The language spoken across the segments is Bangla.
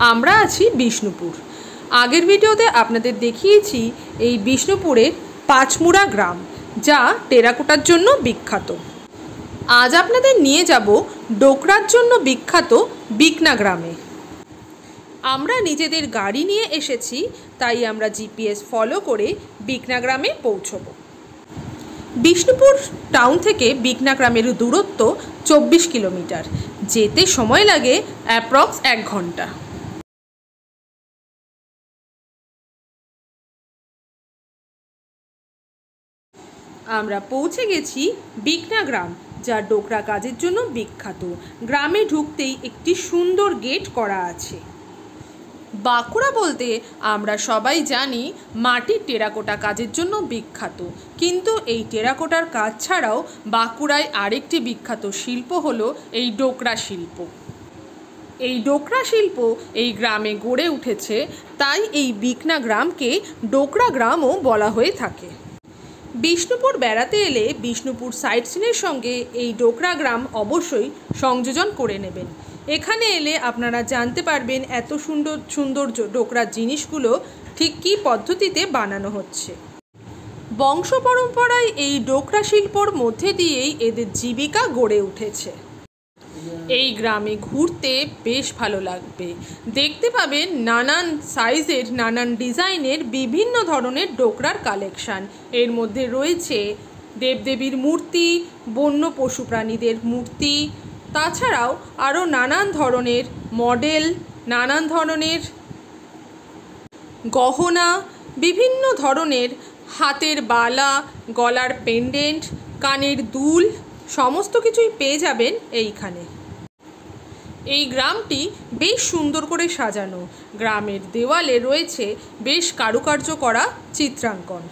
আমরা আছি বিষ্ণুপুর। আগের ভিডিওতে আপনাদের দেখিয়েছি এই বিষ্ণুপুরের পাঁচমুড়া গ্রাম, যা টেরাকোটার জন্য বিখ্যাত। আজ আপনাদের নিয়ে যাব ডোকরার জন্য বিখ্যাত বিকনা গ্রামে। আমরা নিজেদের গাড়ি নিয়ে এসেছি, তাই আমরা জিপিএস ফলো করে বিকনা গ্রামে পৌঁছব। বিষ্ণুপুর টাউন থেকে বিকনা গ্রামের দূরত্ব 24 কিলোমিটার। যেতে সময় লাগে অ্যাপ্রক্স 1 ঘন্টা। আমরা পৌঁছে গেছি বিকনা গ্রাম, যা ডোকরা কাজের জন্য বিখ্যাত। গ্রামে ঢুকতেই একটি সুন্দর গেট করা আছে। বাঁকুড়া বলতে আমরা সবাই জানি মাটির টেরাকোটা কাজের জন্য বিখ্যাত, কিন্তু এই টেরাকোটার কাজ ছাড়াও বাঁকুড়ায় আরেকটি বিখ্যাত শিল্প হলো এই ডোকরা শিল্প। এই ডোকরা শিল্প এই গ্রামে গড়ে উঠেছে, তাই এই বিকনা গ্রামকে ডোকরা গ্রামও বলা হয়ে থাকে। বিষ্ণুপুর বেড়াতে এলে বিষ্ণুপুর সাইট সিনের সঙ্গে এই ডোকরা গ্রাম অবশ্যই সংযোজন করে নেবেন। এখানে এলে আপনারা জানতে পারবেন এত সুন্দর সুন্দর ডোকরার জিনিসগুলো ঠিক কী পদ্ধতিতে বানানো হচ্ছে। বংশ পরম্পরায় এই ডোকরা শিল্পর মধ্যে দিয়েই এদের জীবিকা গড়ে উঠেছে। এই গ্রামে ঘুরতে বেশ ভালো লাগবে। দেখতে পাবেন নানান সাইজের, নানান ডিজাইনের বিভিন্ন ধরনের ডোকরার কালেকশান। এর মধ্যে রয়েছে দেবদেবীর মূর্তি, বন্য পশু প্রাণীদের মূর্তি, তাছাড়াও আরও নানান ধরনের মডেল, নানান ধরনের গহনা, বিভিন্ন ধরনের হাতের বালা, গলার পেন্ডেন্ট, কানের দুল, সমস্ত কিছুই পেয়ে যাবেন এইখানে। এই গ্রামটি বেশ সুন্দর করে সাজানো। গ্রামের দেওয়ালে রয়েছে বেশ কারুকার্য করা চিত্রাঙ্কন।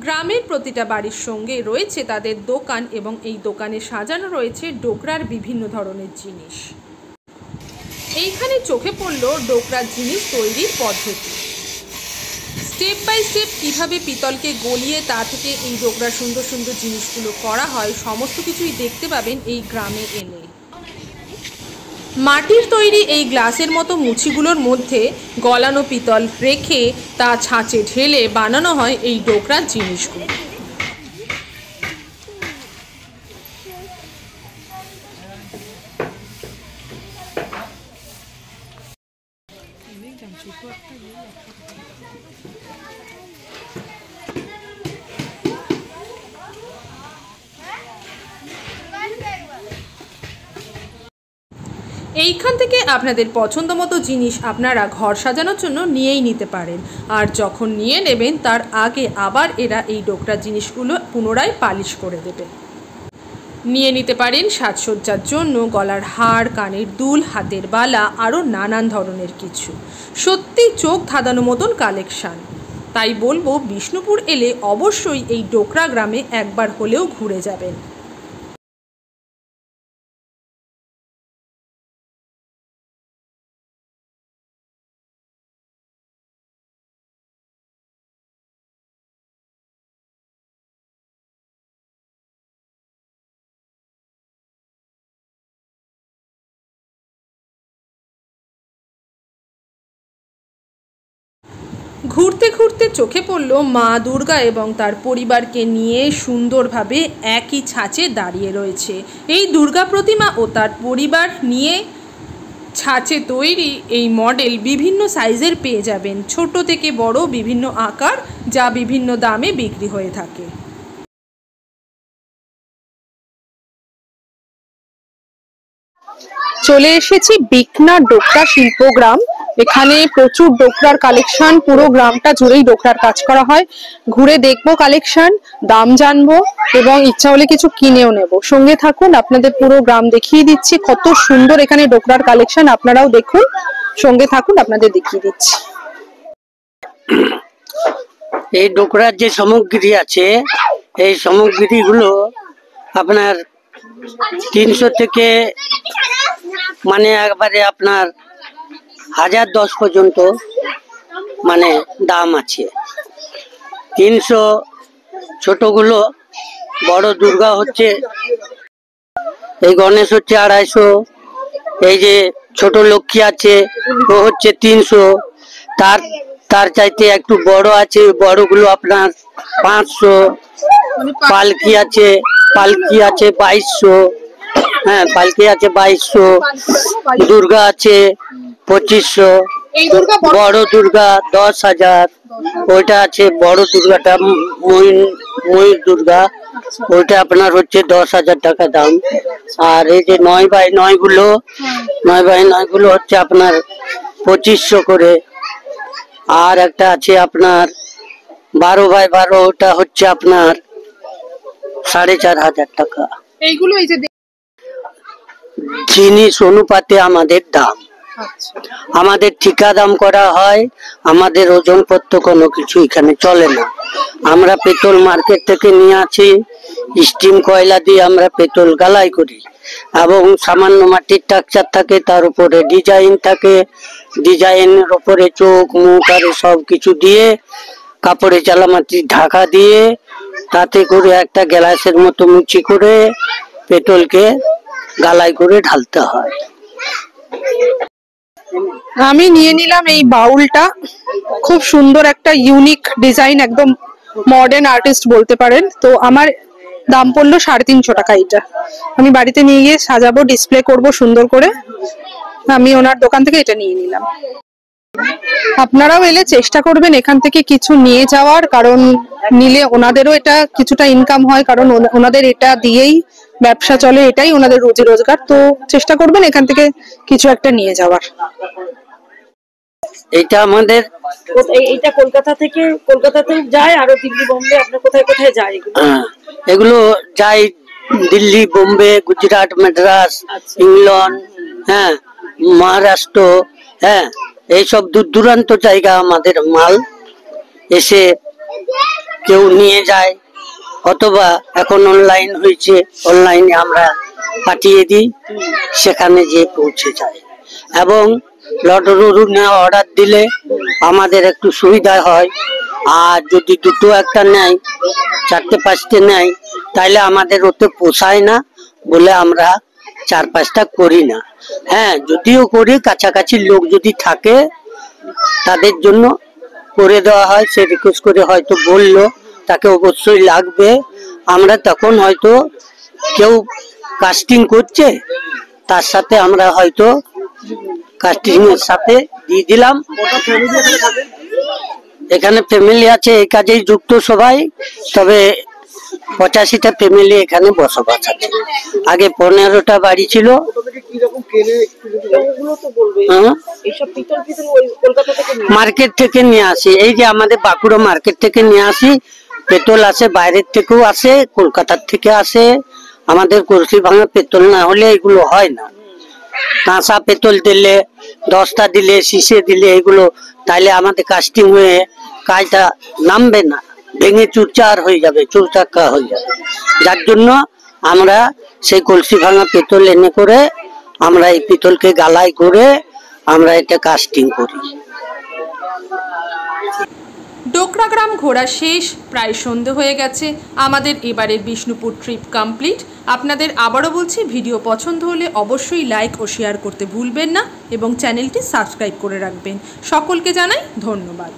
গ্রামের প্রতিটা বাড়ির সঙ্গে রয়েছে তাদের দোকান, এবং এই দোকানে সাজানো রয়েছে ডোকরার বিভিন্ন ধরনের জিনিস। এইখানে চোখে পড়ল ডোকরার জিনিস তৈরির পদ্ধতি। স্টেপ বাই স্টেপ কীভাবে পিতলকে গলিয়ে তা থেকে এই ডোকরার সুন্দর সুন্দর জিনিসগুলো করা হয়, সমস্ত কিছুই দেখতে পাবেন এই গ্রামে এলে। মাটির তৈরি এই গ্লাসের মতো মুছিগুলোর মধ্যে গলানো পিতল রেখে তা ছাঁচে ঢেলে বানানো হয় এই ডোকরার জিনিসগুলো। এইখান থেকে আপনাদের পছন্দ মতো জিনিস আপনারা ঘর সাজানোর জন্য নিয়েই নিতে পারেন। আর যখন নিয়ে নেবেন তার আগে আবার এরা এই ডোকরা জিনিসগুলো পুনরায় পালিশ করে দেবে। নিয়ে নিতে পারেন সাজসজ্জার জন্য গলার হার, কানের দুল, হাতের বালা, আরও নানান ধরনের কিছু। সত্যি চোখ ধাঁধানো মতন কালেকশান। তাই বলবো বিষ্ণুপুর এলে অবশ্যই এই ডোকরা গ্রামে একবার হলেও ঘুরে যাবেন। ঘুরতে ঘুরতে চোখে পড়ল মা দুর্গা এবং তার পরিবারকে নিয়ে সুন্দরভাবে একই ছাঁচে দাঁড়িয়ে রয়েছে। এই দুর্গা প্রতিমা ও তার পরিবার নিয়ে ছাঁচে তৈরি এই মডেল বিভিন্ন সাইজের পেয়ে যাবেন, ছোট থেকে বড় বিভিন্ন আকার, যা বিভিন্ন দামে বিক্রি হয়ে থাকে। চলে এসেছি বিকনা ডোকরা শিল্পগ্রাম। এখানে প্রচুর ডোকরার কালেকশন, পুরো গ্রামটা জুড়েই ডোকরার কাজ করা হয়। ঘুরে দেখবো কালেকশন, দাম জানবো এবং ইচ্ছা হলে কিছু কিনেও নেব। সঙ্গে থাকুন, আপনাদের পুরো গ্রাম দেখিয়ে দিচ্ছি। কত সুন্দর এখানে ডোকরার কালেকশন, আপনারাও দেখুন। সঙ্গে থাকুন, আপনাদের দেখিয়ে দিচ্ছি। এই ডোকরার যে সামগ্রী আছে, এই সামগ্রীগুলো আপনার 300 থেকে মানে একবারে আপনার 1010 পর্যন্ত মানে দাম আছে। 300 ছোটগুলো, বড় দুর্গা হচ্ছে, এই গণেশ হচ্ছে 250, এই যে ছোট লক্ষ্মী আছে, ও হচ্ছে 300। তার তার চাইতে একটু বড় আছে, বড়গুলো আপনার 500। পালকি আছে, পালকি আছে 2200। হ্যাঁ, পালকি আছে 2200। দুর্গা আছে 2500। বড় দুর্গা 10,000। ওইটা আছে বড় দুর্গাটা, ময়ূর দুর্গা, ওইটা আপনার হচ্ছে 10,000 টাকা দাম। আর এই যে 9x9 গুলো, 9x9 গুলো হচ্ছে আপনার 2500 করে। আর একটা আছে আপনার 12x12, ওটা হচ্ছে আপনার 4,500 টাকা। এইগুলো এই যে জিনিস অনুপাতে আমাদের দাম, আমাদের ঠিকা দাম করা হয়, আমাদের ওজন পত্র কোনো কিছু এখানে চলে না। আমরা পেট্রোল মার্কেট থেকে নিয়ে আসি, স্টিম কয়লা দিয়ে আমরা পেট্রোল গালাই করি, এবং সামান্য মাটির স্ট্রাকচার থাকে, তার উপরে ডিজাইন থাকে, ডিজাইনের উপরে চোখ মুখ আর সব কিছু দিয়ে কাপড়ে চালামাটি ঢাকা দিয়ে, তাতে করে একটা গ্লাসের মতো মুচি করে পেট্রোলকে গালাই করে ঢালতে হয়। আমি নিয়ে নিলাম এই বাউলটা, খুব সুন্দর একটা ইউনিক ডিজাইন, একদম মডার্ন আর্টিস্ট বলতে পারেন। তো আমার দাম পড়লো 350 টাকা। এটা আমি বাড়িতে নিয়ে গিয়ে সাজাবো, ডিসপ্লে করব সুন্দর করে। আমি ওনার দোকান থেকে এটা নিয়ে নিলাম। আপনারাও এলে চেষ্টা করবেন এখান থেকে কিছু নিয়ে যাওয়ার, কারণ নিলে ওনাদেরও এটা কিছুটা ইনকাম হয়, কারণ ওনাদের এটা দিয়েই ব্যবসা চলে, এটাই ওনাদের রুজি রোজগার। তো চেষ্টা করবেন এখান থেকে কিছু একটা নিয়ে যাওয়ার। এটা আমাদের এইটা কলকাতাতে যায়, আরো দিল্লি বোম্বে আপনার কোথায় কোথায় যায় এগুলো? এগুলো যায় দিল্লি, বোম্বে, গুজরাট, মাদ্রাস, ইংল্যান্ড, হ্যাঁ, মহারাষ্ট্র, হ্যাঁ, এইসব দূর দূরান্ত জায়গা আমাদের মাল এসে কেউ নিয়ে যায়, অথবা এখন অনলাইন হয়েছে, অনলাইনে আমরা পাঠিয়ে দিই, সেখানে যে পৌঁছে যায়। এবং লটারি নেওয়া অর্ডার দিলে আমাদের একটু সুবিধা হয়। আর যদি দুটো একটা নেয়, 4টে-5টে নেয়, তাইলে আমাদের ওতে পোষায় না বলে আমরা 4-5টা করি না। হ্যাঁ, যদিও করি, কাছাকাছি লোক যদি থাকে তাদের জন্য করে দেওয়া হয়। সে রিকোয়েস্ট করে হয়তো বললো তাকে অবশ্যই লাগবে, আমরা তখন হয়তো কেউ কাস্টিং করছে, তার সাথে আমরা হয়তো কাস্টিং এর সাথে দিয়ে দিলাম। এখানে ফ্যামিলি আছে এই কাজেই যুক্ত সবাই, তবে 85টা ফ্যামিলি এখানে বসবাস আছে। আগে 15টা বাড়ি ছিল। মার্কেট থেকে নিয়ে আসি, এই যে আমাদের বাঁকুড়া মার্কেট থেকে নিয়ে আসি। পেট্রোল আসে বাইরের থেকেও আসে, কলকাতার থেকে আসে। আমাদের কলসি ভাঙা পেট্রোল না হলে এগুলো হয় না। কাঁচা পেট্রোল দিলে, 10টা দিলে, শিশে দিলে এগুলো, তাইলে আমাদের কাস্টিং হয়ে কাজটা নামবে না, ভেঙে চুরচার হয়ে যাবে, চুরচাক্কা হয়ে যাবে। যার জন্য আমরা সেই কলসি ভাঙা পেট্রোল এনে করে আমরা এই পেট্রোলকে গালাই করে আমরা এটা কাস্টিং করি। ডোকরা গ্রাম ঘোরা শেষ, প্রায় সন্ধে হয়ে গেছে। আমাদের এবারের বিষ্ণুপুর ট্রিপ কমপ্লিট। আপনাদের আবারও বলছি, ভিডিও পছন্দ হলে অবশ্যই লাইক ও শেয়ার করতে ভুলবেন না এবং চ্যানেলটি সাবস্ক্রাইব করে রাখবেন। সকলকে জানাই ধন্যবাদ।